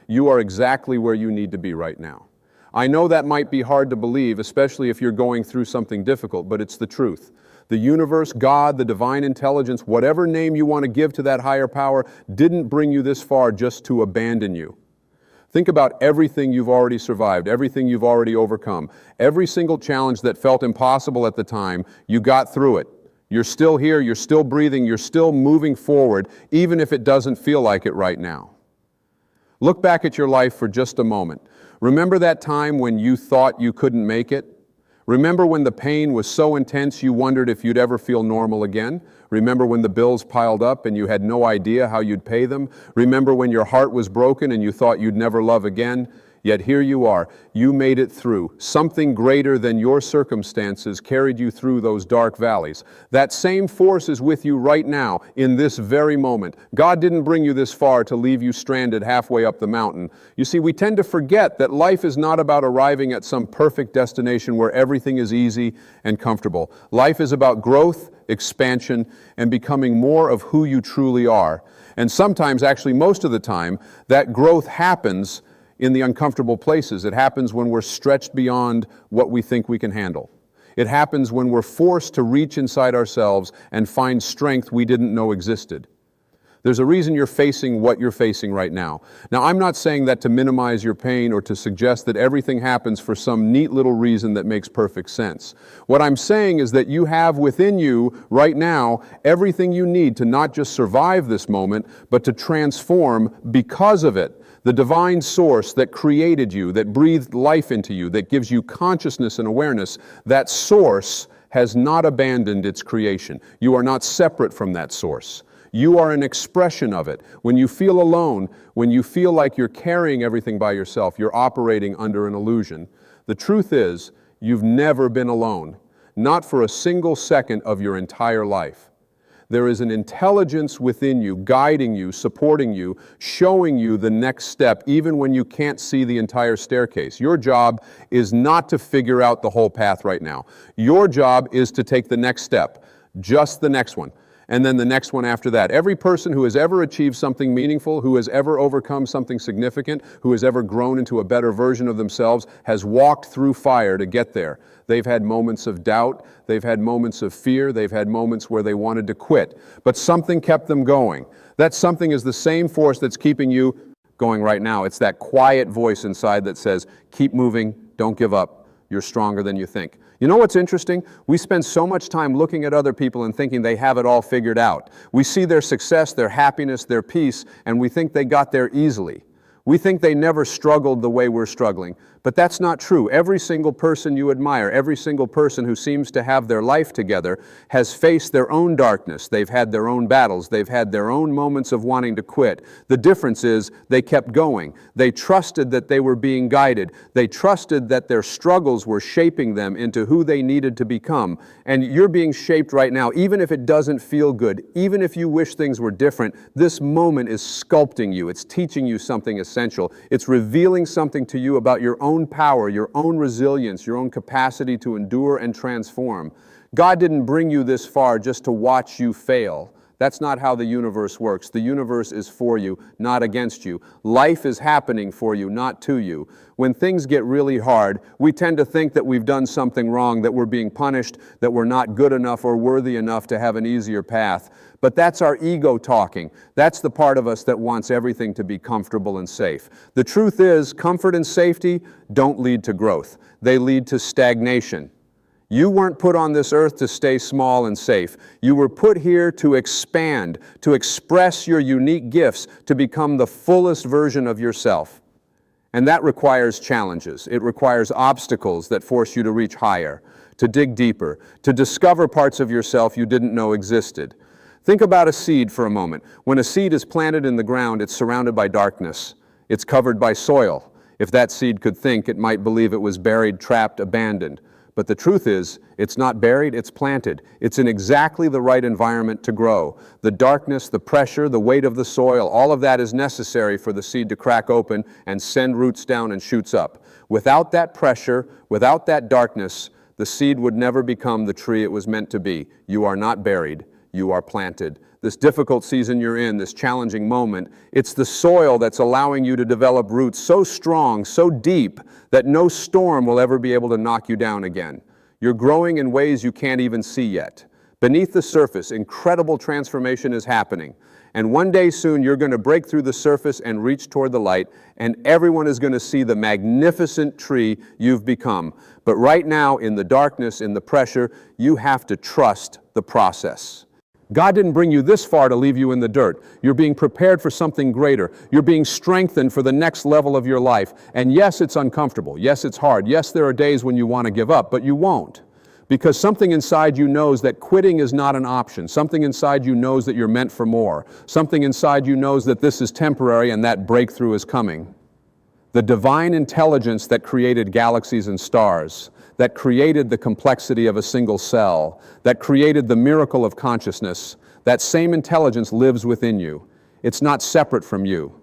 You are exactly where you need to be right now. I know that might be hard to believe, especially if you're going through something difficult, but it's the truth. The universe, God, the divine intelligence, whatever name you want to give to that higher power, didn't bring you this far just to abandon you. Think about everything you've already survived, everything you've already overcome. Every single challenge that felt impossible at the time, you got through it. You're still here, you're still breathing, you're still moving forward, even if it doesn't feel like it right now. Look back at your life for just a moment. Remember that time when you thought you couldn't make it? Remember when the pain was so intense you wondered if you'd ever feel normal again? Remember when the bills piled up and you had no idea how you'd pay them? Remember when your heart was broken and you thought you'd never love again? Yet here you are. You made it through. Something greater than your circumstances carried you through those dark valleys. That same force is with you right now, in this very moment. God didn't bring you this far to leave you stranded halfway up the mountain. You see, we tend to forget that life is not about arriving at some perfect destination where everything is easy and comfortable. Life is about growth, expansion, and becoming more of who you truly are. And sometimes, actually most of the time, that growth happens in the uncomfortable places. It happens when we're stretched beyond what we think we can handle. It happens when we're forced to reach inside ourselves and find strength we didn't know existed. There's a reason you're facing what you're facing right now. Now, I'm not saying that to minimize your pain or to suggest that everything happens for some neat little reason that makes perfect sense. What I'm saying is that you have within you right now everything you need to not just survive this moment, but to transform because of it. The divine source that created you, that breathed life into you, that gives you consciousness and awareness, that source has not abandoned its creation. You are not separate from that source. You are an expression of it. When you feel alone, when you feel like you're carrying everything by yourself, you're operating under an illusion. The truth is, you've never been alone, not for a single second of your entire life. There is an intelligence within you, guiding you, supporting you, showing you the next step, even when you can't see the entire staircase. Your job is not to figure out the whole path right now. Your job is to take the next step, just the next one, and then the next one after that. Every person who has ever achieved something meaningful, who has ever overcome something significant, who has ever grown into a better version of themselves, has walked through fire to get there. They've had moments of doubt, they've had moments of fear, they've had moments where they wanted to quit. But something kept them going. That something is the same force that's keeping you going right now. It's that quiet voice inside that says, keep moving, don't give up, you're stronger than you think. You know what's interesting? We spend so much time looking at other people and thinking they have it all figured out. We see their success, their happiness, their peace, and we think they got there easily. We think they never struggled the way we're struggling, but that's not true. Every single person you admire, every single person who seems to have their life together has faced their own darkness. They've had their own battles. They've had their own moments of wanting to quit. The difference is they kept going. They trusted that they were being guided. They trusted that their struggles were shaping them into who they needed to become. And you're being shaped right now, even if it doesn't feel good, even if you wish things were different, this moment is sculpting you. It's teaching you something essential. It's revealing something to you about your own power, your own resilience, your own capacity to endure and transform. God didn't bring you this far just to watch you fail. That's not how the universe works. The universe is for you, not against you. Life is happening for you, not to you. When things get really hard, we tend to think that we've done something wrong, that we're being punished, that we're not good enough or worthy enough to have an easier path. But that's our ego talking. That's the part of us that wants everything to be comfortable and safe. The truth is, comfort and safety don't lead to growth. They lead to stagnation. You weren't put on this earth to stay small and safe. You were put here to expand, to express your unique gifts, to become the fullest version of yourself. And that requires challenges. It requires obstacles that force you to reach higher, to dig deeper, to discover parts of yourself you didn't know existed. Think about a seed for a moment. When a seed is planted in the ground, it's surrounded by darkness. It's covered by soil. If that seed could think, it might believe it was buried, trapped, abandoned. But the truth is, it's not buried, it's planted. It's in exactly the right environment to grow. The darkness, the pressure, the weight of the soil, all of that is necessary for the seed to crack open and send roots down and shoots up. Without that pressure, without that darkness, the seed would never become the tree it was meant to be. You are not buried. you are planted. This difficult season you're in, this challenging moment, it's the soil that's allowing you to develop roots so strong, so deep, that no storm will ever be able to knock you down again. You're growing in ways you can't even see yet. Beneath the surface, incredible transformation is happening. And one day soon, you're going to break through the surface and reach toward the light, and everyone is going to see the magnificent tree you've become. But right now, in the darkness, in the pressure, you have to trust the process. God didn't bring you this far to leave you in the dirt. You're being prepared for something greater. You're being strengthened for the next level of your life. And yes, it's uncomfortable. Yes, it's hard. Yes, there are days when you want to give up, but you won't. Because something inside you knows that quitting is not an option. Something inside you knows that you're meant for more. Something inside you knows that this is temporary and that breakthrough is coming. The divine intelligence that created galaxies and stars, that created the complexity of a single cell, that created the miracle of consciousness, that same intelligence lives within you. It's not separate from you.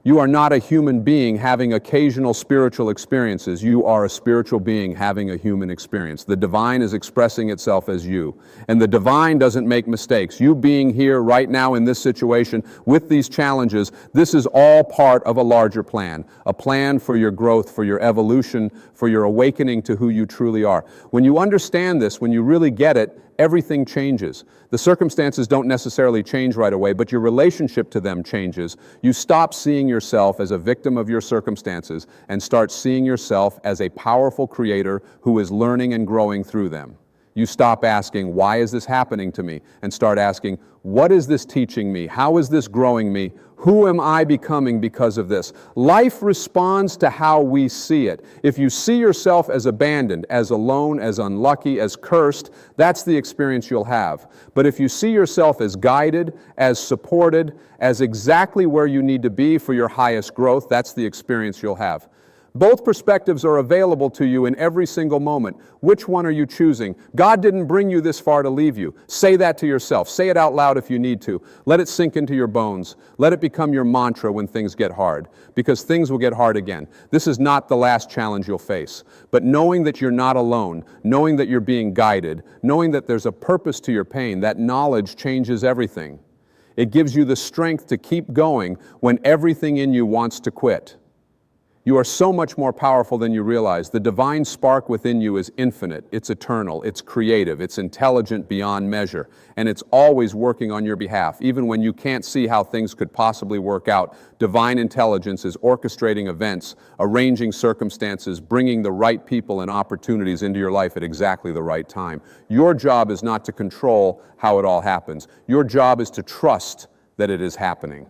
You are not a human being having occasional spiritual experiences. You are a spiritual being having a human experience. The divine is expressing itself as you. And the divine doesn't make mistakes. You being here right now in this situation with these challenges, this is all part of a larger plan. A plan for your growth, for your evolution, for your awakening to who you truly are. When you understand this, when you really get it, everything changes. The circumstances don't necessarily change right away, but your relationship to them changes. You stop seeing yourself as a victim of your circumstances and start seeing yourself as a powerful creator who is learning and growing through them. You stop asking, why is this happening to me? And start asking, what is this teaching me? How is this growing me? Who am I becoming because of this? Life responds to how we see it. If you see yourself as abandoned, as alone, as unlucky, as cursed, that's the experience you'll have. But if you see yourself as guided, as supported, as exactly where you need to be for your highest growth, that's the experience you'll have. Both perspectives are available to you in every single moment. Which one are you choosing? God didn't bring you this far to leave you. Say that to yourself. Say it out loud if you need to. Let it sink into your bones. Let it become your mantra when things get hard, because things will get hard again. This is not the last challenge you'll face. But knowing that you're not alone, knowing that you're being guided, knowing that there's a purpose to your pain, that knowledge changes everything. It gives you the strength to keep going when everything in you wants to quit. You are so much more powerful than you realize. The divine spark within you is infinite, it's eternal, it's creative, it's intelligent beyond measure, and it's always working on your behalf. Even when you can't see how things could possibly work out, divine intelligence is orchestrating events, arranging circumstances, bringing the right people and opportunities into your life at exactly the right time. Your job is not to control how it all happens. Your job is to trust that it is happening.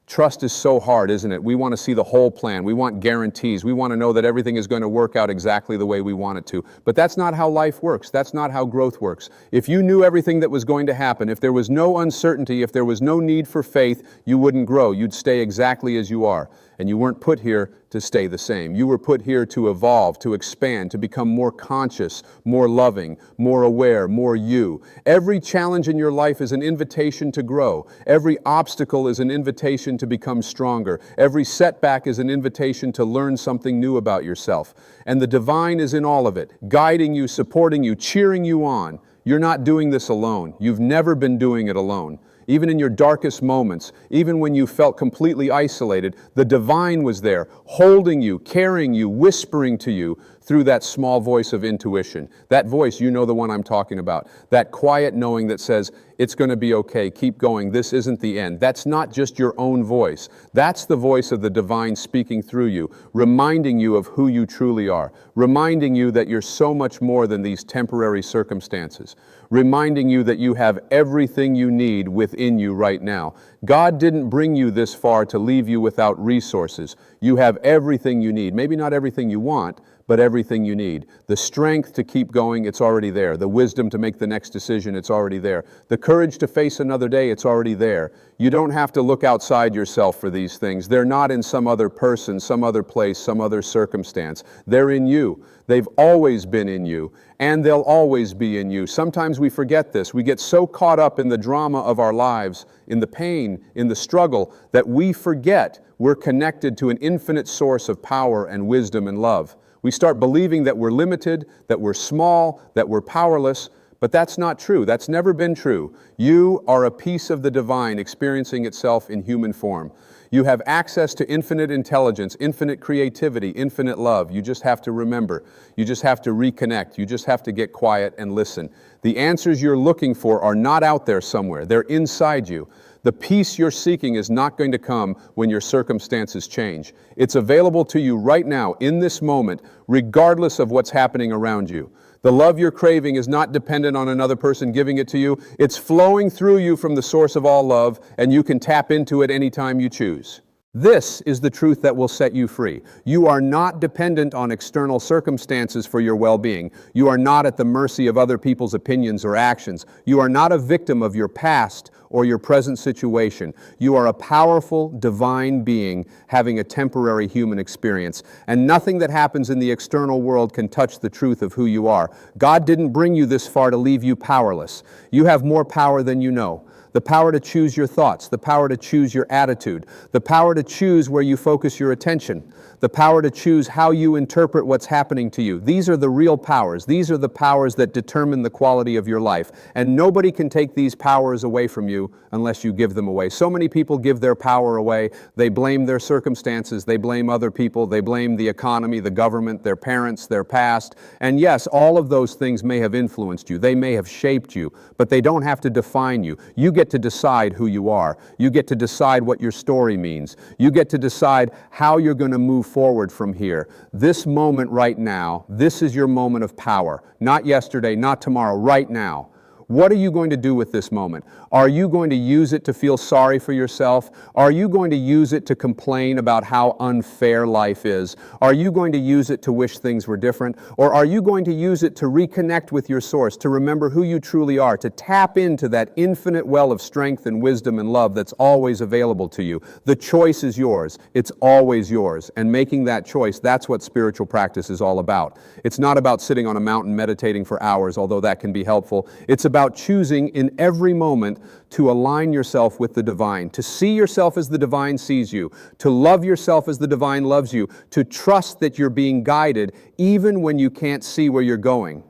Trust is so hard, isn't it? We want to see the whole plan. We want guarantees. We want to know that everything is going to work out exactly the way we want it to. But that's not how life works. That's not how growth works. If you knew everything that was going to happen, if there was no uncertainty, if there was no need for faith, you wouldn't grow. You'd stay exactly as you are. And you weren't put here to stay the same. You were put here to evolve, to expand, to become more conscious, more loving, more aware, more you. Every challenge in your life is an invitation to grow. Every obstacle is an invitation to become stronger. Every setback is an invitation to learn something new about yourself. And the divine is in all of it, guiding you, supporting you, cheering you on. You're not doing this alone. You've never been doing it alone. Even in your darkest moments, even when you felt completely isolated, the divine was there, holding you, carrying you, whispering to you through that small voice of intuition. That voice, you know the one I'm talking about. That quiet knowing that says, it's going to be okay, keep going, this isn't the end. That's not just your own voice. That's the voice of the divine speaking through you, reminding you of who you truly are, reminding you that you're so much more than these temporary circumstances, reminding you that you have everything you need within you right now. God didn't bring you this far to leave you without resources. You have everything you need. Maybe not everything you want, but everything you need. The strength to keep going, it's already there. The wisdom to make the next decision, it's already there. The courage to face another day, it's already there. You don't have to look outside yourself for these things. They're not in some other person, some other place, some other circumstance. They're in you. They've always been in you, and they'll always be in you. Sometimes we forget this. We get so caught up in the drama of our lives, in the pain, in the struggle, that we forget we're connected to an infinite source of power and wisdom and love. We start believing that we're limited, that we're small, that we're powerless, But that's not true. That's never been true. You are a piece of the divine experiencing itself in human form. You have access to infinite intelligence, infinite creativity, infinite love. You just have to remember. You just have to reconnect. You just have to get quiet and listen. The answers you're looking for are not out there somewhere. They're inside you. The peace you're seeking is not going to come when your circumstances change. It's available to you right now, in this moment, regardless of what's happening around you. The love you're craving is not dependent on another person giving it to you. It's flowing through you from the source of all love, and you can tap into it anytime you choose. This is the truth that will set you free. You are not dependent on external circumstances for your well-being. You are not at the mercy of other people's opinions or actions. You are not a victim of your past or your present situation. You are a powerful, divine being having a temporary human experience. And nothing that happens in the external world can touch the truth of who you are. God didn't bring you this far to leave you powerless. You have more power than you know. The power to choose your thoughts, the power to choose your attitude, the power to choose where you focus your attention, the power to choose how you interpret what's happening to you. These are the real powers. These are the powers that determine the quality of your life. And nobody can take these powers away from you unless you give them away. So many people give their power away. They blame their circumstances. They blame other people. They blame the economy, the government, their parents, their past. And yes, all of those things may have influenced you. They may have shaped you, but they don't have to define you. You get to decide who you are. You get to decide what your story means. You get to decide how you're going to move forward from here. This moment right now, this is your moment of power. Not yesterday, not tomorrow, right now. What are you going to do with this moment? Are you going to use it to feel sorry for yourself? Are you going to use it to complain about how unfair life is? Are you going to use it to wish things were different? Or are you going to use it to reconnect with your source, to remember who you truly are, to tap into that infinite well of strength and wisdom and love that's always available to you? The choice is yours. It's always yours. And making that choice, that's what spiritual practice is all about. It's not about sitting on a mountain meditating for hours, although that can be helpful. It's about choosing in every moment to align yourself with the divine, to see yourself as the divine sees you, to love yourself as the divine loves you, to trust that you're being guided even when you can't see where you're going.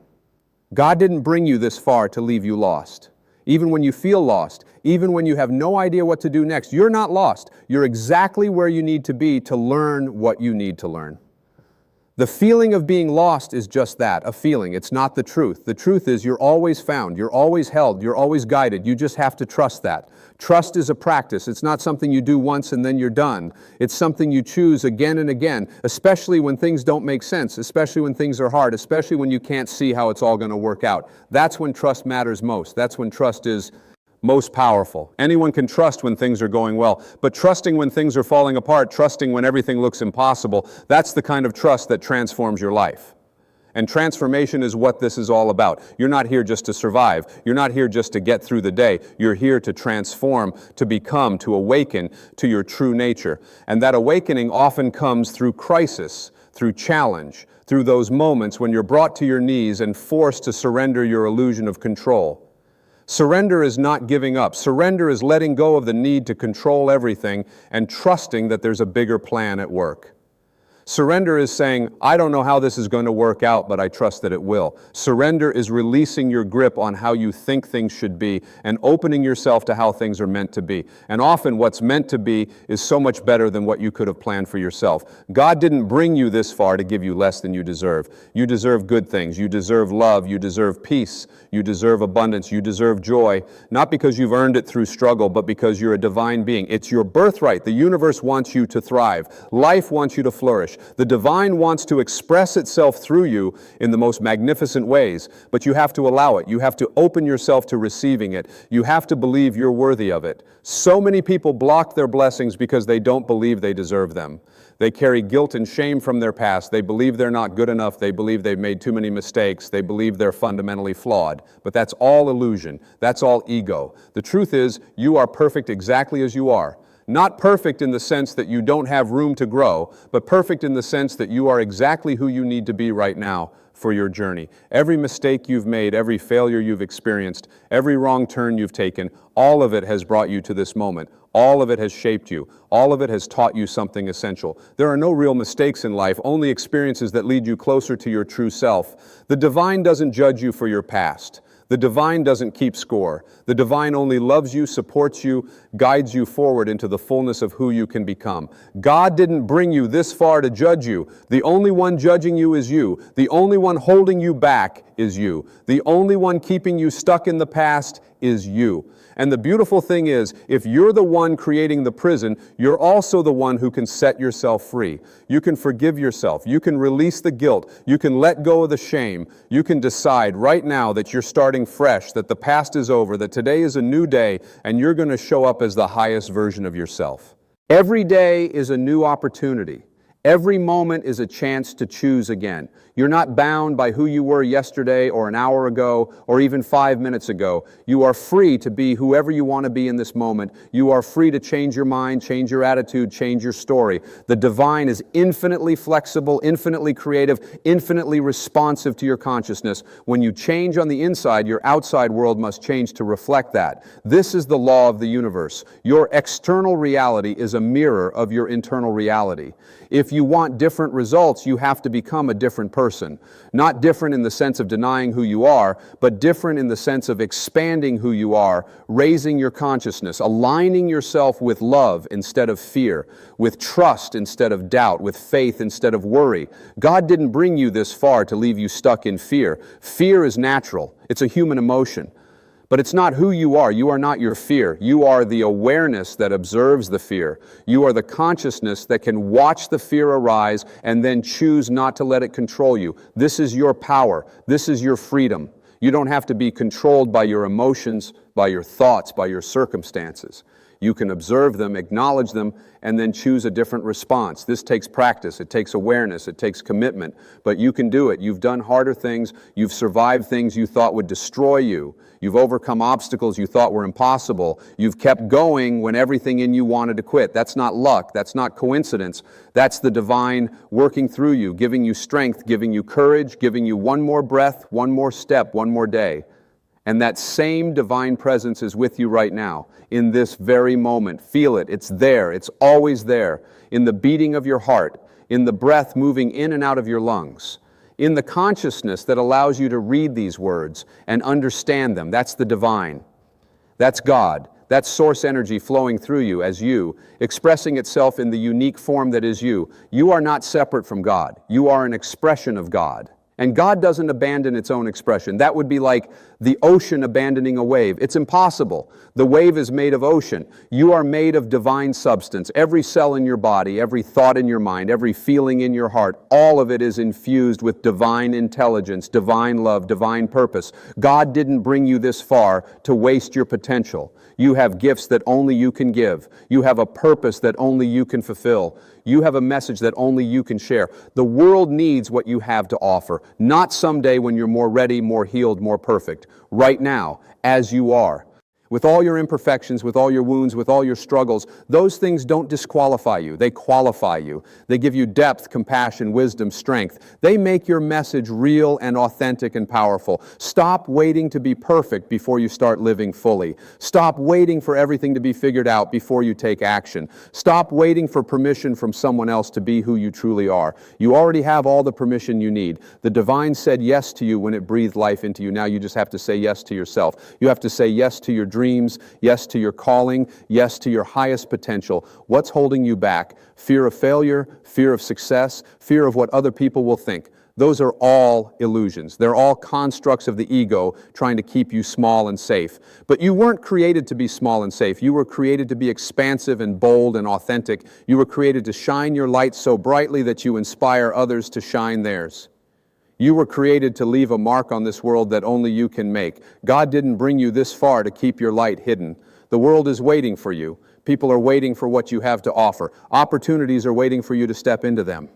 God didn't bring you this far to leave you lost. Even when you feel lost, even when you have no idea what to do next, you're not lost. You're exactly where you need to be to learn what you need to learn. The feeling of being lost is just that, a feeling. It's not the truth. The truth is you're always found, you're always held, you're always guided. You just have to trust that. Trust is a practice. It's not something you do once and then you're done. It's something you choose again and again, especially when things don't make sense, especially when things are hard, especially when you can't see how it's all going to work out. That's when trust matters most. That's when trust is most powerful. Anyone can trust when things are going well, but trusting when things are falling apart, trusting when everything looks impossible, that's the kind of trust that transforms your life. And transformation is what this is all about. You're not here just to survive. You're not here just to get through the day. You're here to transform, to become, to awaken to your true nature. And that awakening often comes through crisis, through challenge, through those moments when you're brought to your knees and forced to surrender your illusion of control. Surrender is not giving up. Surrender is letting go of the need to control everything and trusting that there's a bigger plan at work. Surrender is saying, I don't know how this is going to work out, but I trust that it will. Surrender is releasing your grip on how you think things should be and opening yourself to how things are meant to be. And often what's meant to be is so much better than what you could have planned for yourself. God didn't bring you this far to give you less than you deserve. You deserve good things. You deserve love. You deserve peace. You deserve abundance. You deserve joy, not because you've earned it through struggle, but because you're a divine being. It's your birthright. The universe wants you to thrive. Life wants you to flourish. The divine wants to express itself through you in the most magnificent ways, but you have to allow it. You have to open yourself to receiving it. You have to believe you're worthy of it. So many people block their blessings because they don't believe they deserve them. They carry guilt and shame from their past. They believe they're not good enough. They believe they've made too many mistakes. They believe they're fundamentally flawed. But that's all illusion. That's all ego. The truth is, you are perfect exactly as you are. Not perfect in the sense that you don't have room to grow, but perfect in the sense that you are exactly who you need to be right now for your journey. Every mistake you've made, every failure you've experienced, every wrong turn you've taken, all of it has brought you to this moment. All of it has shaped you. All of it has taught you something essential. There are no real mistakes in life, only experiences that lead you closer to your true self. The divine doesn't judge you for your past. The divine doesn't keep score. The divine only loves you, supports you, guides you forward into the fullness of who you can become. God didn't bring you this far to judge you. The only one judging you is you. The only one holding you back is you. The only one keeping you stuck in the past is you. And the beautiful thing is, if you're the one creating the prison, you're also the one who can set yourself free. You can forgive yourself. You can release the guilt. You can let go of the shame. You can decide right now that you're starting fresh, that the past is over, that today is a new day, and you're going to show up as the highest version of yourself. Every day is a new opportunity. Every moment is a chance to choose again. You're not bound by who you were yesterday or an hour ago or even 5 minutes ago. You are free to be whoever you want to be in this moment. You are free to change your mind, change your attitude, change your story. The divine is infinitely flexible, infinitely creative, infinitely responsive to your consciousness. When you change on the inside, your outside world must change to reflect that. This is the law of the universe. Your external reality is a mirror of your internal reality. If you want different results, you have to become a different person. Not different in the sense of denying who you are, but different in the sense of expanding who you are, raising your consciousness, aligning yourself with love instead of fear, with trust instead of doubt, with faith instead of worry. God didn't bring you this far to leave you stuck in fear. Fear is natural. It's a human emotion. But it's not who you are. You are not your fear. You are the awareness that observes the fear. You are the consciousness that can watch the fear arise and then choose not to let it control you. This is your power. This is your freedom. You don't have to be controlled by your emotions, by your thoughts, by your circumstances. You can observe them, acknowledge them, and then choose a different response. This takes practice, it takes awareness, it takes commitment, but you can do it. You've done harder things, you've survived things you thought would destroy you, you've overcome obstacles you thought were impossible, you've kept going when everything in you wanted to quit. That's not luck, that's not coincidence, that's the divine working through you, giving you strength, giving you courage, giving you one more breath, one more step, one more day. And that same divine presence is with you right now, in this very moment. Feel it. It's there. It's always there. In the beating of your heart, in the breath moving in and out of your lungs, in the consciousness that allows you to read these words and understand them. That's the divine. That's God. That's source energy flowing through you as you, expressing itself in the unique form that is you. You are not separate from God. You are an expression of God. And God doesn't abandon its own expression. That would be like the ocean abandoning a wave. It's impossible. The wave is made of ocean. You are made of divine substance. Every cell in your body, every thought in your mind, every feeling in your heart, all of it is infused with divine intelligence, divine love, divine purpose. God didn't bring you this far to waste your potential. You have gifts that only you can give. You have a purpose that only you can fulfill. You have a message that only you can share. The world needs what you have to offer, not someday when you're more ready, more healed, more perfect. Right now, as you are. With all your imperfections, with all your wounds, with all your struggles, those things don't disqualify you. They qualify you. They give you depth, compassion, wisdom, strength. They make your message real and authentic and powerful. Stop waiting to be perfect before you start living fully. Stop waiting for everything to be figured out before you take action. Stop waiting for permission from someone else to be who you truly are. You already have all the permission you need. The divine said yes to you when it breathed life into you. Now you just have to say yes to yourself. You have to say yes to your dreams, yes to your calling, yes to your highest potential. What's holding you back? Fear of failure, fear of success, fear of what other people will think. Those are all illusions. They're all constructs of the ego trying to keep you small and safe. But you weren't created to be small and safe. You were created to be expansive and bold and authentic. You were created to shine your light so brightly that you inspire others to shine theirs. You were created to leave a mark on this world that only you can make. God didn't bring you this far to keep your light hidden. The world is waiting for you. People are waiting for what you have to offer. Opportunities are waiting for you to step into them.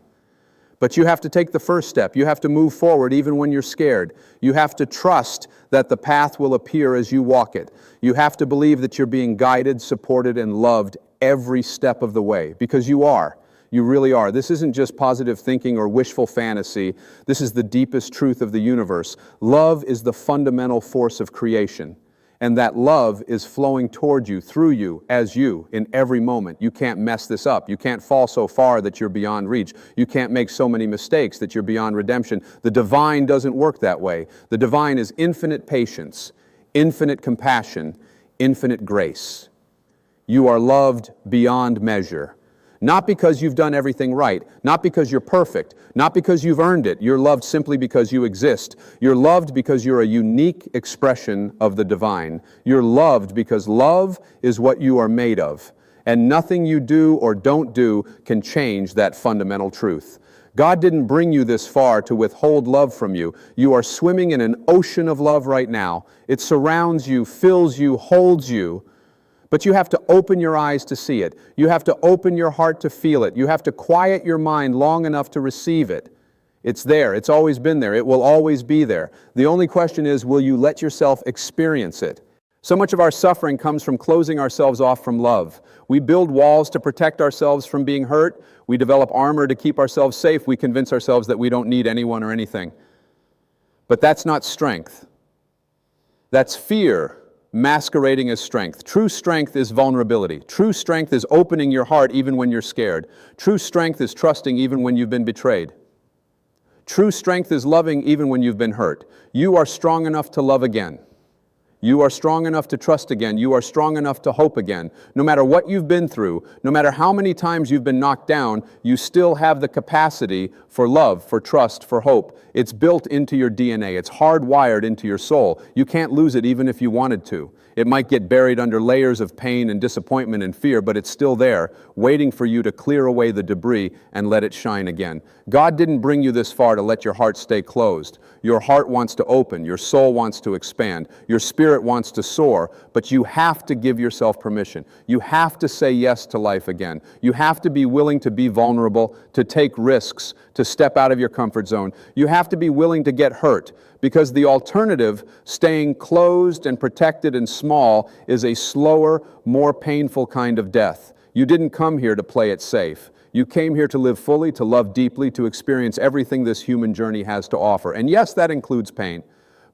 But you have to take the first step. You have to move forward even when you're scared. You have to trust that the path will appear as you walk it. You have to believe that you're being guided, supported, and loved every step of the way, because you are. You really are. This isn't just positive thinking or wishful fantasy. This is the deepest truth of the universe. Love is the fundamental force of creation. And that love is flowing toward you, through you, as you, in every moment. You can't mess this up. You can't fall so far that you're beyond reach. You can't make so many mistakes that you're beyond redemption. The divine doesn't work that way. The divine is infinite patience, infinite compassion, infinite grace. You are loved beyond measure. Not because you've done everything right, not because you're perfect, not because you've earned it. You're loved simply because you exist. You're loved because you're a unique expression of the divine. You're loved because love is what you are made of, and nothing you do or don't do can change that fundamental truth. God didn't bring you this far to withhold love from you. You are swimming in an ocean of love right now. It surrounds you, fills you, holds you. But you have to open your eyes to see it. You have to open your heart to feel it. You have to quiet your mind long enough to receive it. It's there. It's always been there. It will always be there. The only question is, will you let yourself experience it? So much of our suffering comes from closing ourselves off from love. We build walls to protect ourselves from being hurt. We develop armor to keep ourselves safe. We convince ourselves that we don't need anyone or anything. But that's not strength. That's fear masquerading as strength. True strength is vulnerability. True strength is opening your heart even when you're scared. True strength is trusting even when you've been betrayed. True strength is loving even when you've been hurt. You are strong enough to love again. You are strong enough to trust again. You are strong enough to hope again. No matter what you've been through, no matter how many times you've been knocked down, you still have the capacity for love, for trust, for hope. It's built into your DNA. It's hardwired into your soul. You can't lose it even if you wanted to. It might get buried under layers of pain and disappointment and fear, but it's still there, waiting for you to clear away the debris and let it shine again. God didn't bring you this far to let your heart stay closed. Your heart wants to open. Your soul wants to expand. Your spirit wants to soar, but you have to give yourself permission. You have to say yes to life again. You have to be willing to be vulnerable, to take risks, to step out of your comfort zone. You have to be willing to get hurt, because the alternative, staying closed and protected and small, is a slower, more painful kind of death. You didn't come here to play it safe. You came here to live fully, to love deeply, to experience everything this human journey has to offer. And yes, that includes pain,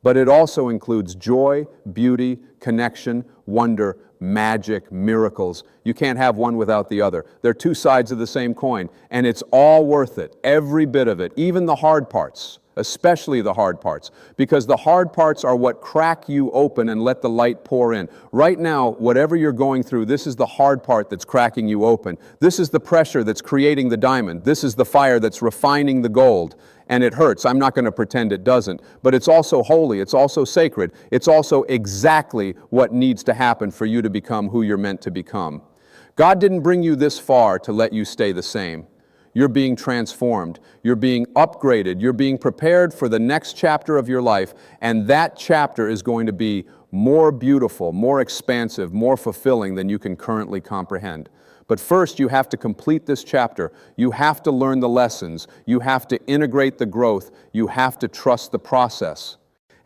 but it also includes joy, beauty, connection, wonder, magic, miracles. You can't have one without the other. They're two sides of the same coin, and it's all worth it, every bit of it, even the hard parts. Especially the hard parts, because the hard parts are what crack you open and let the light pour in. Right now, whatever you're going through, this is the hard part that's cracking you open. This is the pressure that's creating the diamond. This is the fire that's refining the gold. And it hurts. I'm not going to pretend it doesn't. But it's also holy. It's also sacred. It's also exactly what needs to happen for you to become who you're meant to become. God didn't bring you this far to let you stay the same. You're being transformed. You're being upgraded. You're being prepared for the next chapter of your life, and that chapter is going to be more beautiful, more expansive, more fulfilling than you can currently comprehend. But first, you have to complete this chapter. You have to learn the lessons. You have to integrate the growth. You have to trust the process.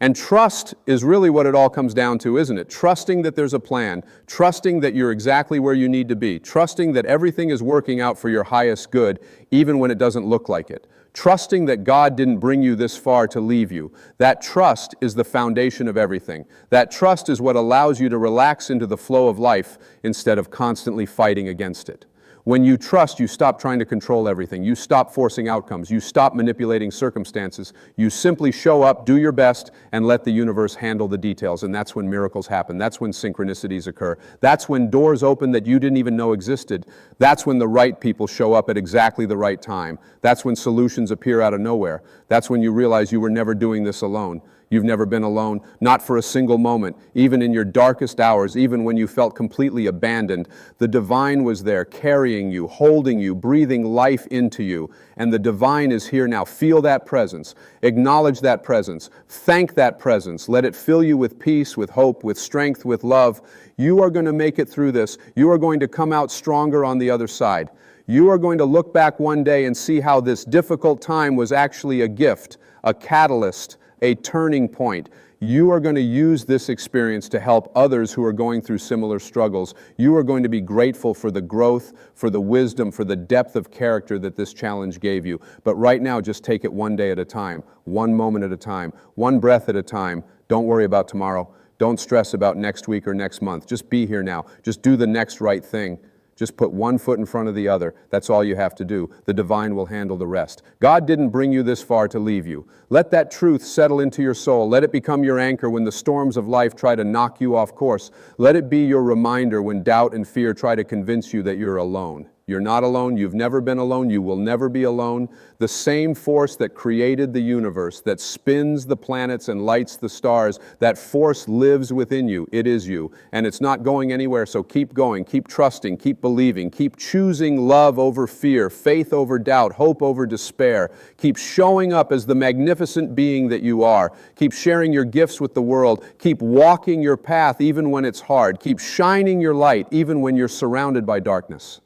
And trust is really what it all comes down to, isn't it? Trusting that there's a plan, trusting that you're exactly where you need to be, trusting that everything is working out for your highest good, even when it doesn't look like it. Trusting that God didn't bring you this far to leave you. That trust is the foundation of everything. That trust is what allows you to relax into the flow of life instead of constantly fighting against it. When you trust, you stop trying to control everything. You stop forcing outcomes. You stop manipulating circumstances. You simply show up, do your best, and let the universe handle the details. And that's when miracles happen. That's when synchronicities occur. That's when doors open that you didn't even know existed. That's when the right people show up at exactly the right time. That's when solutions appear out of nowhere. That's when you realize you were never doing this alone. You've never been alone, not for a single moment. Even in your darkest hours, even when you felt completely abandoned, the divine was there carrying you, holding you, breathing life into you. And the divine is here now. Feel that presence. Acknowledge that presence. Thank that presence. Let it fill you with peace, with hope, with strength, with love. You are going to make it through this. You are going to come out stronger on the other side. You are going to look back one day and see how this difficult time was actually a gift, a catalyst, a turning point. You are going to use this experience to help others who are going through similar struggles. You are going to be grateful for the growth, for the wisdom, for the depth of character that this challenge gave you. But right now, just take it one day at a time, one moment at a time, one breath at a time. Don't worry about tomorrow. Don't stress about next week or next month. Just be here now. Just do the next right thing. Just put one foot in front of the other. That's all you have to do. The divine will handle the rest. God didn't bring you this far to leave you. Let that truth settle into your soul. Let it become your anchor when the storms of life try to knock you off course. Let it be your reminder when doubt and fear try to convince you that you're alone. You're not alone. You've never been alone. You will never be alone. The same force that created the universe, that spins the planets and lights the stars, that force lives within you. It is you. And it's not going anywhere, so keep going. Keep trusting. Keep believing. Keep choosing love over fear, faith over doubt, hope over despair. Keep showing up as the magnificent being that you are. Keep sharing your gifts with the world. Keep walking your path even when it's hard. Keep shining your light even when you're surrounded by darkness.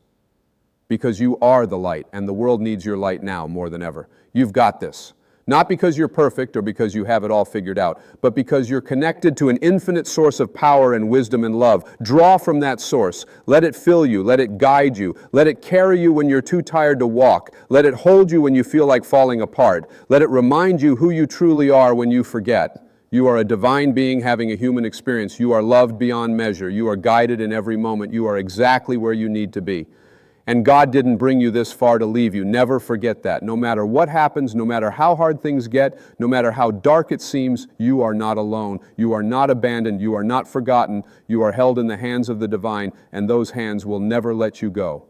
Because you are the light, and the world needs your light now more than ever. You've got this. Not because you're perfect or because you have it all figured out, but because you're connected to an infinite source of power and wisdom and love. Draw from that source. Let it fill you. Let it guide you. Let it carry you when you're too tired to walk. Let it hold you when you feel like falling apart. Let it remind you who you truly are when you forget. You are a divine being having a human experience. You are loved beyond measure. You are guided in every moment. You are exactly where you need to be. And God didn't bring you this far to leave you. Never forget that. No matter what happens, no matter how hard things get, no matter how dark it seems, you are not alone. You are not abandoned. You are not forgotten. You are held in the hands of the divine, and those hands will never let you go.